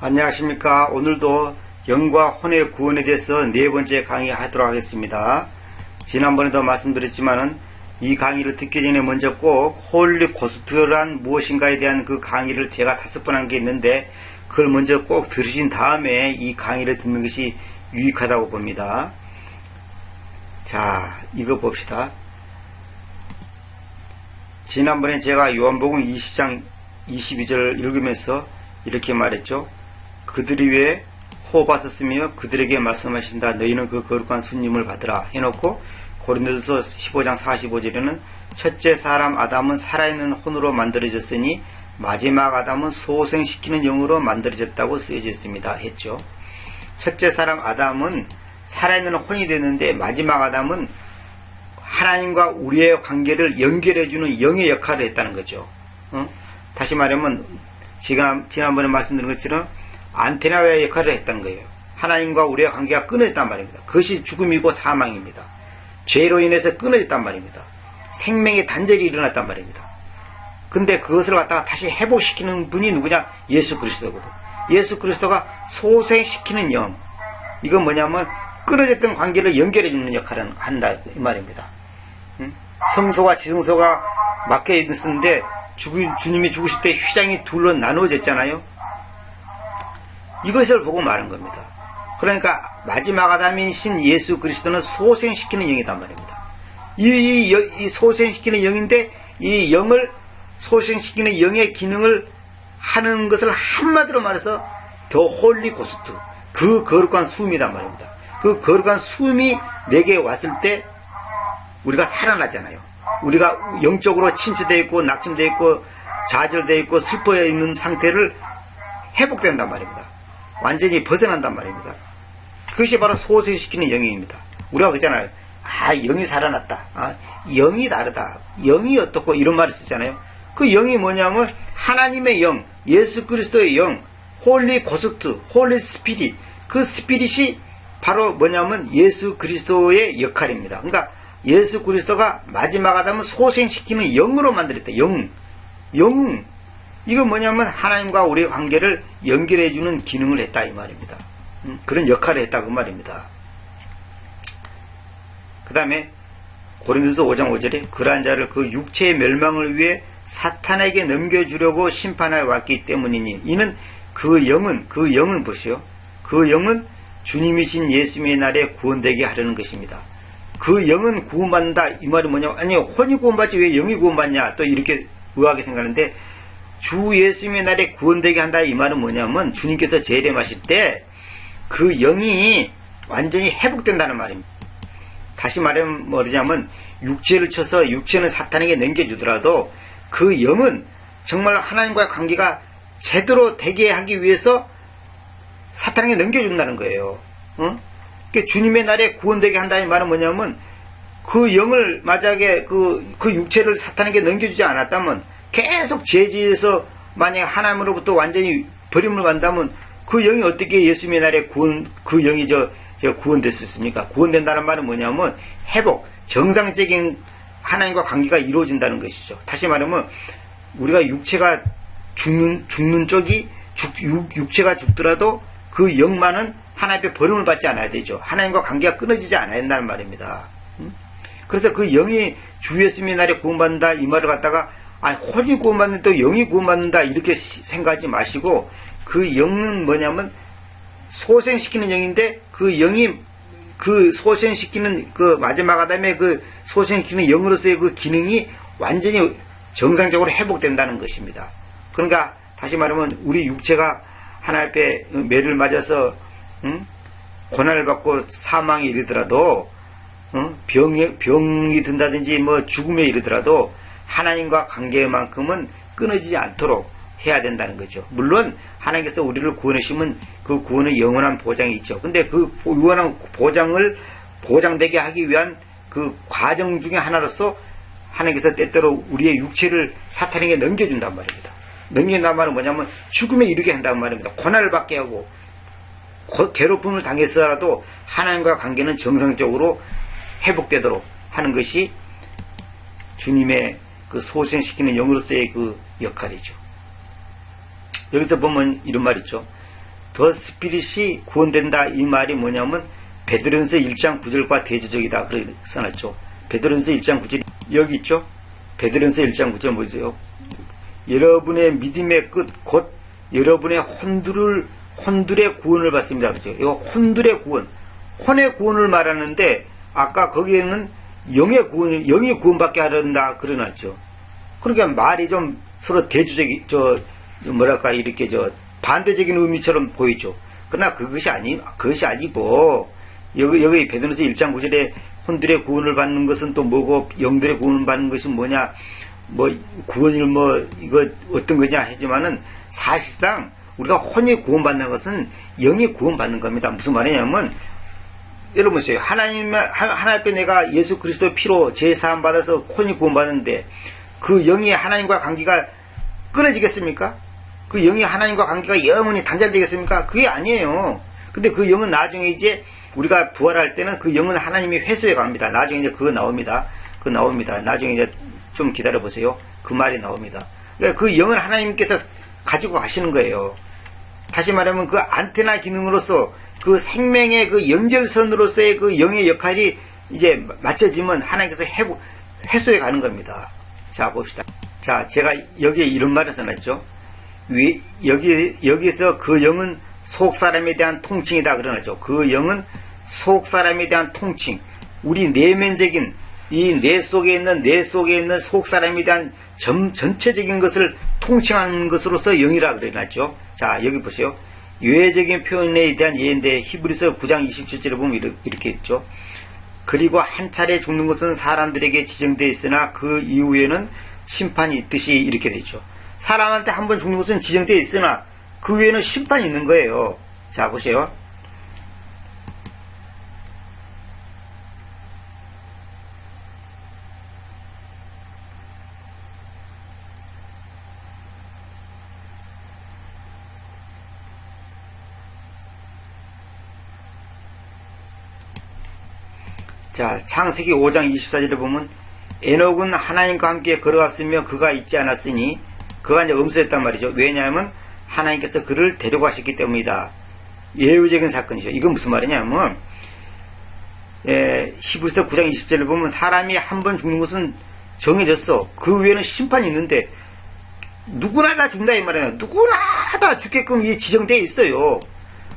안녕하십니까. 오늘도 영과 혼의 구원에 대해서 네 번째 강의하도록 하겠습니다. 지난번에도 말씀드렸지만은 이 강의를 듣기 전에 먼저 꼭 홀리 고스트란 무엇인가에 대한 그 강의를 제가 5번 한 게 있는데 그걸 먼저 꼭 들으신 다음에 이 강의를 듣는 것이 유익하다고 봅니다. 자, 이거 봅시다. 지난번에 제가 요한복음 20장 22절을 읽으면서 이렇게 말했죠. 그들이 왜 호흡하셨으며 그들에게 말씀하신다. 너희는 그 거룩한 순임을 받으라 해놓고 고린도서 15장 45절에는 첫째 사람 아담은 살아있는 혼으로 만들어졌으니 마지막 아담은 소생시키는 영으로 만들어졌다고 쓰여져 있습니다 했죠. 첫째 사람 아담은 살아있는 혼이 됐는데 마지막 아담은 하나님과 우리의 관계를 연결해주는 영의 역할을 했다는 거죠. 다시 말하면 제가 지난번에 말씀드린 것처럼 안테나의 역할을 했다는 거예요. 하나님과 우리의 관계가 끊어졌단 말입니다. 그것이 죽음이고 사망입니다. 죄로 인해서 끊어졌단 말입니다. 생명의 단절이 일어났단 말입니다. 근데 그것을 갖다가 다시 회복시키는 분이 누구냐? 예수 그리스도거든. 예수 그리스도가 소생시키는 영. 이건 뭐냐면 끊어졌던 관계를 연결해주는 역할을 한다 이 말입니다. 성소와 지성소가 막혀 있었는데 주님이 죽으실 때 휘장이 둘로 나누어졌잖아요. 이것을 보고 말한 겁니다. 그러니까 마지막 아담이신 예수 그리스도는 소생시키는 영이단 말입니다. 이 소생시키는 영인데 이 영을 소생시키는 영의 기능을 하는 것을 한마디로 말해서 더 홀리 고스트, 그 거룩한 수음이단 말입니다. 그 거룩한 수음이 내게 왔을 때 우리가 살아나잖아요. 우리가 영적으로 침체되어 있고 낙심되어 있고 좌절되어 있고 슬퍼해 있는 상태를 회복된단 말입니다. 완전히 벗어난단 말입니다. 그것이 바로 소생시키는 영입니다. 우리가 그러잖아요. 영이 살아났다. 영이 다르다. 영이 어떻고 이런 말을 쓰잖아요. 그 영이 뭐냐면 하나님의 영, 예수 그리스도의 영, 홀리 고스트, 홀리 스피릿. 그 스피릿이 바로 뭐냐면 예수 그리스도의 역할입니다. 그러니까 예수 그리스도가 마지막 아담은 소생시키는 영으로 만들었다. 영. 이건 뭐냐면 하나님과 우리의 관계를 연결해주는 기능을 했다 이 말입니다. 그런 역할을 했다 그 말입니다. 그 다음에 고린도서 5장 5절에 그러한 자를 그 육체의 멸망을 위해 사탄에게 넘겨주려고 심판하여 왔기 때문이니 이는 그 영은 보시오. 그 영은 주님이신 예수님의 날에 구원되게 하려는 것입니다. 그 영은 구원받는다 이 말이 뭐냐면 아니 혼이 구원받지 왜 영이 구원받냐 또 이렇게 의아하게 생각하는데 주 예수님의 날에 구원되게 한다 이 말은 뭐냐면 주님께서 재림하실 때 그 영이 완전히 회복된다는 말입니다. 다시 말하면 뭐냐면 육체를 쳐서 육체는 사탄에게 넘겨주더라도 그 영은 정말 하나님과의 관계가 제대로 되게 하기 위해서 사탄에게 넘겨준다는 거예요. 그러니까 주님의 날에 구원되게 한다는 말은 뭐냐면 그 영을 만약에 그 육체를 사탄에게 넘겨주지 않았다면 계속 죄지에서 만약 하나님으로부터 완전히 버림을 받는다면 그 영이 어떻게 예수님의 날에 그 영이 구원될 수 있습니까? 구원된다는 말은 뭐냐면 회복, 정상적인 하나님과 관계가 이루어진다는 것이죠. 다시 말하면 우리가 육체가 죽는 쪽이 육체가 죽더라도 그 영만은 하나님의 버림을 받지 않아야 되죠. 하나님과 관계가 끊어지지 않아야 된다는 말입니다. 그래서 그 영이 주 예수님의 날에 구원받는다 이 말을 갖다가 혼이 구원받는다 또 영이 구원받는다 이렇게 생각하지 마시고 그 영은 뭐냐면 소생시키는 영인데 그 영이 그 소생시키는 그 마지막 아담의 그 소생시키는 영으로서의 그 기능이 완전히 정상적으로 회복된다는 것입니다. 그러니까 다시 말하면 우리 육체가 하나님 앞에 매를 맞아서 고난을 받고 사망에 이르더라도 병이 든다든지 뭐 죽음에 이르더라도 하나님과 관계만큼은 끊어지지 않도록 해야 된다는 거죠. 물론 하나님께서 우리를 구원하시면 그 구원의 영원한 보장이 있죠. 근데 그 영원한 보장을 보장되게 하기 위한 그 과정 중에 하나로서 하나님께서 때때로 우리의 육체를 사탄에게 넘겨준단 말입니다. 넘겨준단 말은 뭐냐면 죽음에 이르게 한다는 말입니다. 고난을 받게 하고 괴롭힘을 당했더라도 하나님과 관계는 정상적으로 회복되도록 하는 것이 주님의 그 소생시키는 영으로서의 그 역할이죠. 여기서 보면 이런 말 있죠. 더 스피릿이 구원된다. 이 말이 뭐냐면 베드로전서 1장 9절과 대조적이다. 그렇게 써놨죠. 베드로전서 1장 9절 여기 있죠. 베드로전서 1장 9절 뭐죠? 여러분의 믿음의 끝 곧 여러분의 혼들의 구원을 받습니다. 그렇죠? 이거 혼들의 구원, 혼의 구원을 말하는데 아까 거기에는 영의 구원받게 하려다 그러놨죠. 그러니까 말이 좀 서로 대조적이 이렇게 반대적인 의미처럼 보이죠. 그러나 그것이 아니고 여기 베드로전서 1장 9절에 혼들의 구원을 받는 것은 또 뭐고 영들의 구원을 받는 것은 뭐냐, 구원이 이거 어떤 거냐 하지만은 사실상 우리가 혼이 구원받는 것은 영이 구원받는 겁니다. 무슨 말이냐면 여러분 보세요. 하나님 앞에 내가 예수 그리스도 피로 제사함 받아서 혼이 구원받는데 그 영이 하나님과 관계가 끊어지겠습니까? 그 영이 하나님과 관계가 영원히 단절되겠습니까? 그게 아니에요. 근데 그 영은 나중에 이제 우리가 부활할 때는 그 영은 하나님이 회수해 갑니다. 나중에 이제 그거 나옵니다. 나중에 이제 좀 기다려 보세요. 그 말이 나옵니다. 그러니까 그 영은 하나님께서 가지고 가시는 거예요. 다시 말하면 그 안테나 기능으로서 그 생명의 그 연결선으로서의 그 영의 역할이 이제 맞춰지면 하나님께서 회수해 가는 겁니다. 자, 봅시다. 자, 제가 여기에 이런 말을 써놨죠. 여기에서 그 영은 속 사람에 대한 통칭이다 그러죠. 그 영은 속 사람에 대한 통칭, 우리 내면적인 이 내 속에 있는 속 사람에 대한 전체적인 것을 통칭하는 것으로서 영이라 그래놨죠. 자, 여기 보세요. 예외적인 표현에 대한 예인데 히브리서 9장 27절에 보면 이렇게 있죠. 그리고 한 차례 죽는 것은 사람들에게 지정되어 있으나 그 이후에는 심판이 있듯이 이렇게 되죠. 사람한테 한 번 죽는 것은 지정되어 있으나 그 위에는 심판이 있는 거예요. 자, 보세요. 자, 창세기 5장 24절에 보면 에녹은 하나님과 함께 걸어갔으며 그가 있지 않았으니 그가 이제 음수했단 말이죠. 왜냐하면 하나님께서 그를 데려가셨기 때문이다. 예외적인 사건이죠. 이건 무슨 말이냐면 히브리서 9장 20절을 보면 사람이 한 번 죽는 것은 정해졌어. 그 위에는 심판이 있는데 누구나 다 죽는다 이 말이에요. 누구나 다 죽게끔 지정되어 있어요.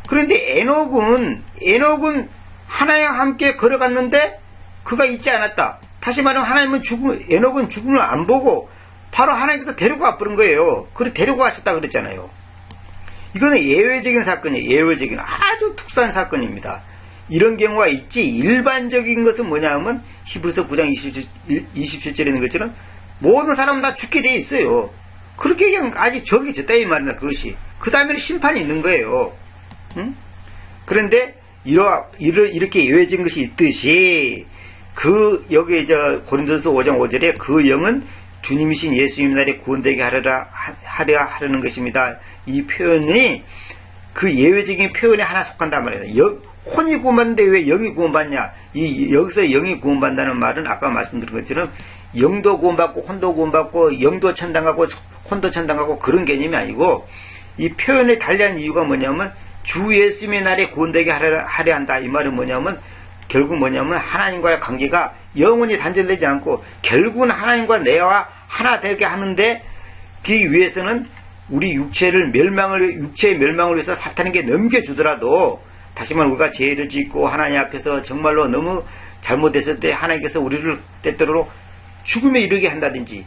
그런데 에녹은 하나님과 함께 걸어갔는데 그가 있지 않았다. 다시 말하면 에녹은 죽음을 안 보고 바로 하나님께서 데려가 버린 거예요. 그래 데려가 가셨다 그랬잖아요. 이거는 예외적인 사건이에요. 예외적인 아주 특수한 사건입니다. 이런 경우가 있지. 일반적인 것은 뭐냐면 히브리서 9장 27절에 있는 것처럼 모든 사람은 다 죽게 돼 있어요. 그렇게 그냥 아직 정해졌다 이 말이야. 그것이 그 다음에는 심판이 있는 거예요. 응? 그런데 이렇게 예외적인 것이 있듯이 여기 고린도전서 5장 5절에 그 영은 주님이신 예수님 날에 구원되게 하려는 것입니다. 이 표현이 그 예외적인 표현에 하나 속한단 말이에요. 혼이 구원받는데 왜 영이 구원받냐? 여기서 영이 구원받는다는 말은 아까 말씀드린 것처럼 영도 구원받고 혼도 구원받고 영도 천당하고 혼도 천당하고 그런 개념이 아니고 이 표현에 달리한 이유가 뭐냐면 주 예수님의 날에 구원되게 하려 한다. 이 말은 뭐냐면 결국 뭐냐면 하나님과의 관계가 영원히 단절되지 않고 결국은 하나님과 내와 하나 되게 하는데 그 위해서는 우리 육체의 멸망을 위해서 사탄에게 넘겨주더라도 다시 말해 우리가 죄를 짓고 하나님 앞에서 정말로 너무 잘못했을 때 하나님께서 우리를 때때로 죽음에 이르게 한다든지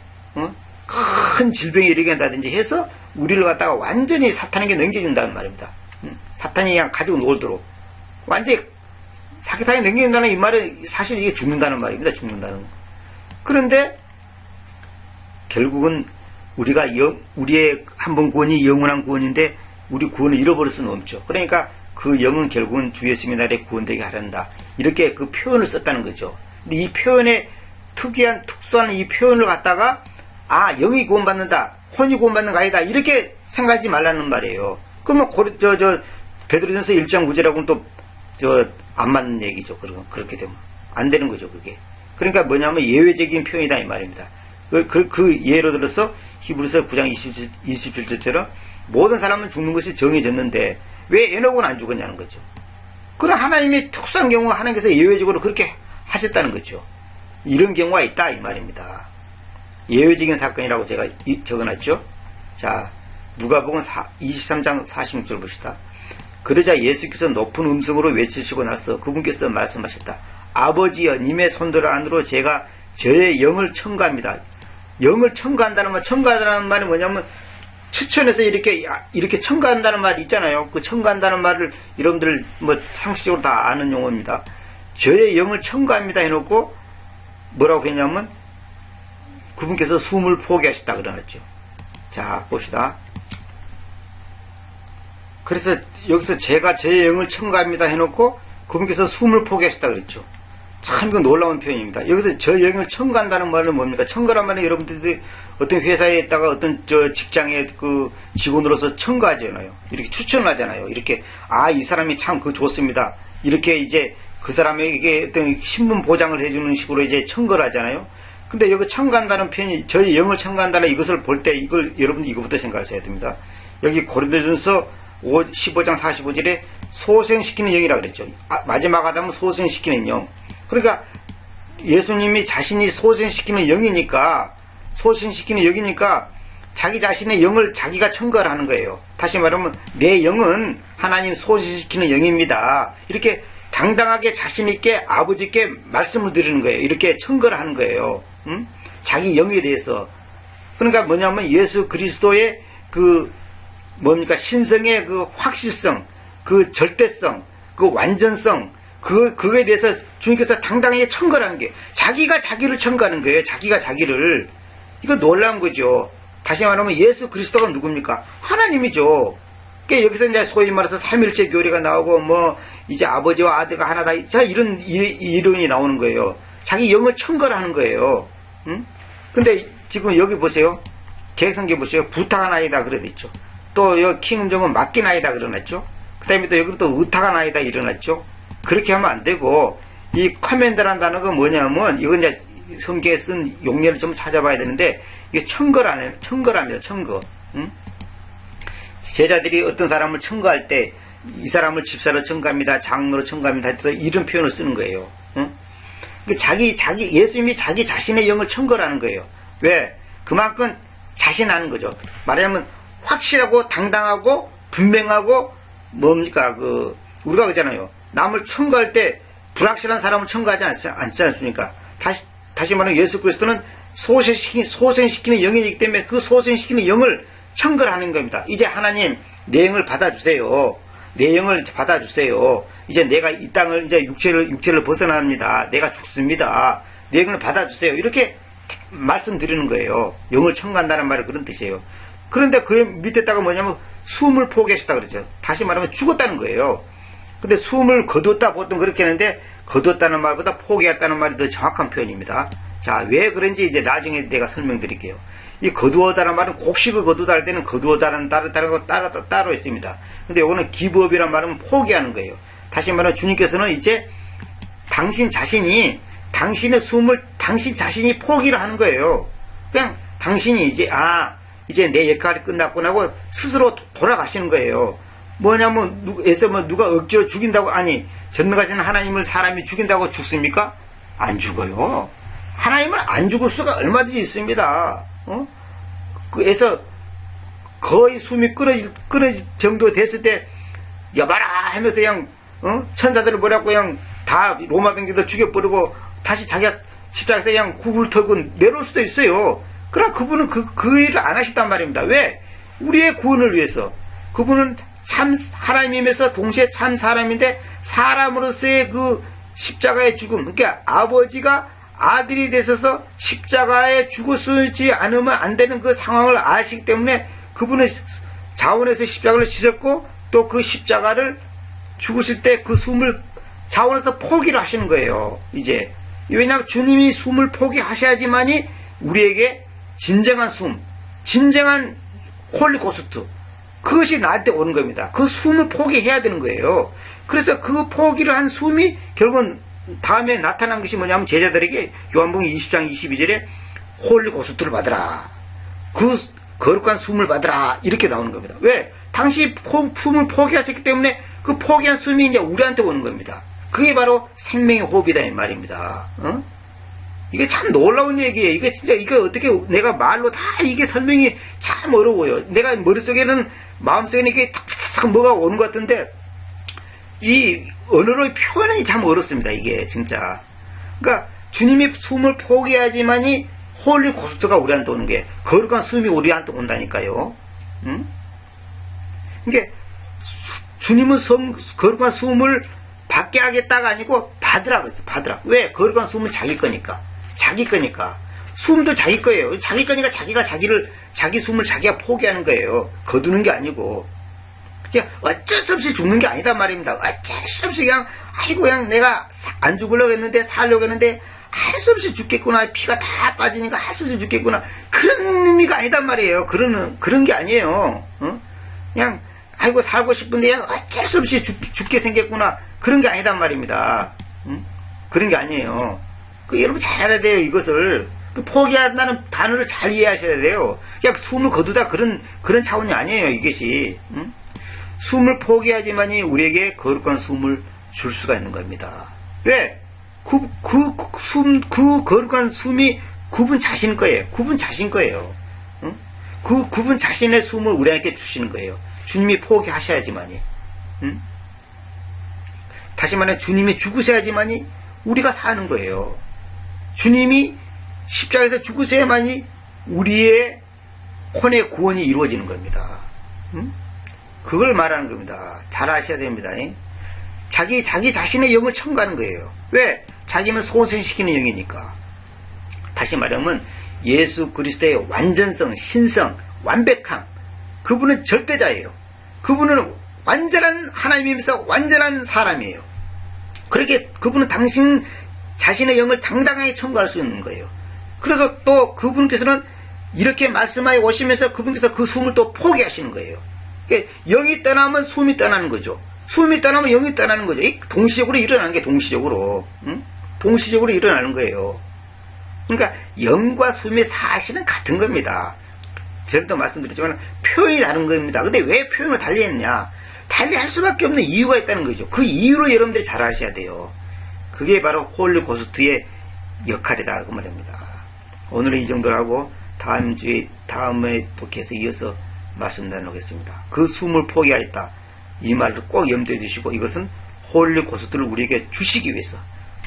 큰 질병에 이르게 한다든지 해서 우리를 갖다가 완전히 사탄에게 넘겨준다는 말입니다. 사탄이 그냥 가지고 놀도록 완전히 사탄에 넘겨준다는 이 말은 사실 이게 죽는다는 말입니다. 죽는다는 거. 그런데 결국은 우리의 한 번 구원이 영원한 구원인데 우리 구원을 잃어버릴 수는 없죠. 그러니까 그 영은 결국은 주 예수님의 날에 구원되게 하란다. 이렇게 그 표현을 썼다는 거죠. 근데 이 표현에 특수한 이 표현을 갖다가 영이 구원받는다, 혼이 구원받는 거 아니다 이렇게 생각하지 말라는 말이에요. 그러면 베드로전서 1장 9절하고는 또 안 맞는 얘기죠. 그렇게 되면 안 되는 거죠. 그게. 그러니까 뭐냐면 예외적인 표현이다 이 말입니다. 그 예로 들어서 히브리서 9장 27절처럼 모든 사람은 죽는 것이 정해졌는데 왜 에녹은 안 죽었냐는 거죠. 그런 하나님의 특수한 경우 하나님께서 예외적으로 그렇게 하셨다는 거죠. 이런 경우가 있다 이 말입니다. 예외적인 사건이라고 제가 적어놨죠. 자, 누가복음 23장 46절 봅시다. 그러자 예수께서 높은 음성으로 외치시고 나서 그분께서 말씀하셨다. 아버지여, 님의 손들 안으로 제가 저의 영을 첨가합니다. 영을 첨가한다는 말, 첨가한다는 말이 뭐냐면 추천해서 이렇게 첨가한다는 말이 있잖아요. 그 첨가한다는 말을 여러분들 뭐 상식적으로 다 아는 용어입니다. 저의 영을 첨가합니다 해놓고 뭐라고 했냐면 그분께서 숨을 포기하셨다 그러놨죠. 자, 봅시다. 그래서 여기서 제가 저의 영을 첨가합니다 해놓고 그분께서 숨을 포기하셨다 그랬죠. 참 이거 놀라운 표현입니다. 여기서 저 영을 첨가한다는 말은 뭡니까? 첨가란 말은 여러분들이 어떤 회사에 있다가 어떤 직장의 그 직원으로서 첨가하잖아요. 이렇게 추천을 하잖아요. 이렇게 이 사람이 참 좋습니다. 이렇게 이제 그 사람에게 어떤 신분 보장을 해주는 식으로 이제 첨가를 하잖아요. 근데 여기 첨가한다는 표현이 저희 영을 첨가한다는 이것을 볼 때 여러분 이거부터 생각하셔야 됩니다. 여기 고린도전서 15장 45절에 소생시키는 영이라고 그랬죠. 마지막 아담은 소생시키는 영. 그러니까 예수님이 자신이 소생시키는 영이니까 자기 자신의 영을 자기가 첨가를 하는 거예요. 다시 말하면 내 영은 하나님 소생시키는 영입니다. 이렇게 당당하게 자신있게 아버지께 말씀을 드리는 거예요. 이렇게 첨가를 하는 거예요. 자기 영에 대해서. 그러니까 뭐냐면 예수 그리스도의 신성의 그 확실성, 그 절대성, 그 완전성, 그거에 대해서 주님께서 당당하게 첨가를 하는 게 자기가 자기를 첨가하는 거예요. 자기가 자기를. 이거 놀라운 거죠. 다시 말하면 예수 그리스도가 누굽니까? 하나님이죠. 그러니까 여기서 이제 소위 말해서 삼일체 교리가 나오고 이제 아버지와 아들과 하나다. 자, 이런 이론이 나오는 거예요. 자기 영을 첨가를 하는 거예요. 근데 지금 여기 보세요. 계획성경 보세요. 부탁하나이다 그래 있죠. 또 여기 킹음정은 맡기나이다 그러놨죠. 그 다음에 또 여기 또 의탁하나이다 이러놨죠. 그렇게 하면 안 되고 이 커맨드라는 단어가 뭐냐면 이건 이제 성경에 쓴 용례를 좀 찾아봐야 되는데 이게 첨거랍니다. 첨거. 제자들이 어떤 사람을 첨거할 때 이 사람을 집사로 첨거합니다. 장로로 첨거합니다. 이런 표현을 쓰는 거예요. 예수님이 자기 자신의 영을 첨거라는 거예요. 왜? 그만큼 자신하는 거죠. 말하자면 확실하고 당당하고 분명하고 우리가 그러잖아요. 남을 첨거할 때 불확실한 사람을 첨거하지 않지 않습니까? 다시 말하면 예수 그리스도는 소생시키는 영이기 때문에 그 소생시키는 영을 첨거를 하는 겁니다. 이제 하나님 내 영을 받아주세요. 내 영을 받아주세요. 이제 내가 이 땅을 이제 육체를 벗어납니다. 내가 죽습니다. 내 영을 받아주세요. 이렇게 말씀드리는 거예요. 영을 첨가한다는 말은 그런 뜻이에요. 그런데 그 밑에다가 뭐냐면 숨을 포기하셨다 그러죠. 다시 말하면 죽었다는 거예요. 근데 숨을 거두었다 보통 그렇게 하는데 거두었다는 말보다 포기했다는 말이 더 정확한 표현입니다. 자, 왜 그런지 이제 나중에 내가 설명드릴게요. 이 거두어다라는 말은 곡식을 거두다 할 때는 거두어다라는 다른 거 따로 있습니다. 근데 이거는 기브업이라는 말은 포기하는 거예요. 다시 말하면 주님께서는 이제 당신 자신이 당신의 숨을 당신 자신이 포기를 하는 거예요. 그냥 당신이 이제 내 역할이 끝났구나 하고 스스로 돌아가시는 거예요. 뭐냐면 누가 억지로 죽인다고 전능하신 하나님을 사람이 죽인다고 죽습니까? 안 죽어요. 하나님은 안 죽을 수가 얼마든지 있습니다. 그래서 거의 숨이 끊어질 정도 됐을 때 여봐라 하면서 그냥 천사들을 뭐라고 그냥 다 로마 병기들 죽여버리고 다시 자기가 십자가에서 그냥 훅을 털고 내려올 수도 있어요. 그러나 그분은 그 일을 안 하셨단 말입니다. 왜? 우리의 구원을 위해서. 그분은 참 하나님이면서 동시에 참 사람인데 사람으로서의 그 십자가의 죽음, 그러니까 아버지가 아들이 되셔서 십자가에 죽었지 않으면 안 되는 그 상황을 아시기 때문에 그분은 자원에서 십자가를 지셨고 또 그 십자가를 죽으실 때 그 숨을 자원에서 포기를 하시는 거예요. 이제 왜냐하면 주님이 숨을 포기하셔야지만이 우리에게 진정한 숨, 진정한 홀리고스트, 그것이 나한테 오는 겁니다. 그 숨을 포기해야 되는 거예요. 그래서 그 포기를 한 숨이 결국은 다음에 나타난 것이 뭐냐면 제자들에게 요한복음 20장 22절에 홀리고스트를 받으라, 그 거룩한 숨을 받으라, 이렇게 나오는 겁니다. 왜? 당시 품을 포기하셨기 때문에 그 포기한 숨이 이제 우리한테 오는 겁니다. 그게 바로 생명의 호흡이다 이 말입니다. 이게 참 놀라운 얘기예요. 이게 진짜 이게 어떻게 내가 말로 다 이게 설명이 참 어려워요. 내가 머릿속에는 마음속에는 이게 탁탁탁 뭐가 오는 것 같은데 이 언어로 표현이 참 어렵습니다. 이게 진짜. 그러니까 주님이 숨을 포기하지만이 홀리 고스트가 우리한테 오는 게 거룩한 숨이 우리한테 온다니까요. 이게 주님은 거룩한 숨을 받게 하겠다가 아니고 받으라 그랬어요. 받으라. 왜? 거룩한 숨은 자기 거니까. 자기 거니까. 숨도 자기 거예요. 자기 거니까 자기가 자기 숨을 자기가 포기하는 거예요. 거두는 게 아니고. 그냥 어쩔 수 없이 죽는 게 아니다 말입니다. 어쩔 수 없이 그냥 아이고 그냥 내가 안 죽으려고 했는데 살려고 했는데 할 수 없이 죽겠구나. 피가 다 빠지니까 할 수 없이 죽겠구나. 그런 의미가 아니단 말이에요. 그런 게 아니에요. 그냥 아이고 살고 싶은데 어쩔 수 없이 죽게 생겼구나. 그런 게 아니단 말입니다. 그런 게 아니에요. 여러분 잘 알아야 돼요. 이것을. 포기한다는 단어를 잘 이해하셔야 돼요. 그냥 숨을 거두다 그런 차원이 아니에요. 이것이. 숨을 포기하지만이 우리에게 거룩한 숨을 줄 수가 있는 겁니다. 왜? 그 거룩한 숨이 그분 자신 거예요. 그분 자신 거예요. 그분 자신의 숨을 우리에게 주시는 거예요. 주님이 포기하셔야지만이. 다시 말해 주님이 죽으셔야지만이 우리가 사는 거예요. 주님이 십자가에서 죽으셔야만이 우리의 혼의 구원이 이루어지는 겁니다. 그걸 말하는 겁니다. 잘 아셔야 됩니다. 자기 자신의 영을 청구하는 거예요. 왜? 자기는 소생시키는 영이니까. 다시 말하면 예수 그리스도의 완전성, 신성, 완벽함. 그분은 절대자예요. 그분은 완전한 하나님이면서 완전한 사람이에요. 그렇게 그분은 당신 자신의 영을 당당하게 청구할 수 있는 거예요. 그래서 또 그분께서는 이렇게 말씀하여 오시면서 그분께서 그 숨을 또 포기하시는 거예요. 그러니까 영이 떠나면 숨이 떠나는 거죠. 숨이 떠나면 영이 떠나는 거죠. 동시적으로 일어나는 게 동시적으로. 동시적으로 일어나는 거예요. 그러니까 영과 숨의 사실은 같은 겁니다. 전에도 말씀드렸지만 표현이 다른 겁니다. 근데 왜 표현을 달리 했냐? 달리 할 수밖에 없는 이유가 있다는 거죠. 그 이유로 여러분들이 잘 아셔야 돼요. 그게 바로 홀리 고스트의 역할이다 그 말입니다. 오늘은 이 정도로 하고 다음에 또 계속 이어서 말씀 나누겠습니다. 그 숨을 포기하였다. 이 말을 꼭 염두에 두시고 이것은 홀리 고스트를 우리에게 주시기 위해서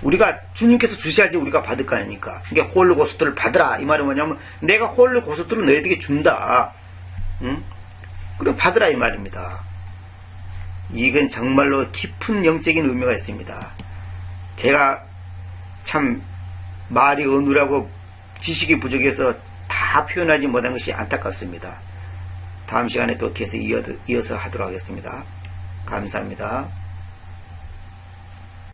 우리가 주님께서 주셔야지 우리가 받을 거 아닙니까? 그러니까 홀리 고스트를 받으라. 이 말은 뭐냐면 내가 홀리 고스트를 너희에게 준다. 그럼 받으라 이 말입니다. 이건 정말로 깊은 영적인 의미가 있습니다. 제가 참 말이 어눌하고 지식이 부족해서 다 표현하지 못한 것이 안타깝습니다. 다음 시간에 또 계속 이어서 하도록 하겠습니다. 감사합니다.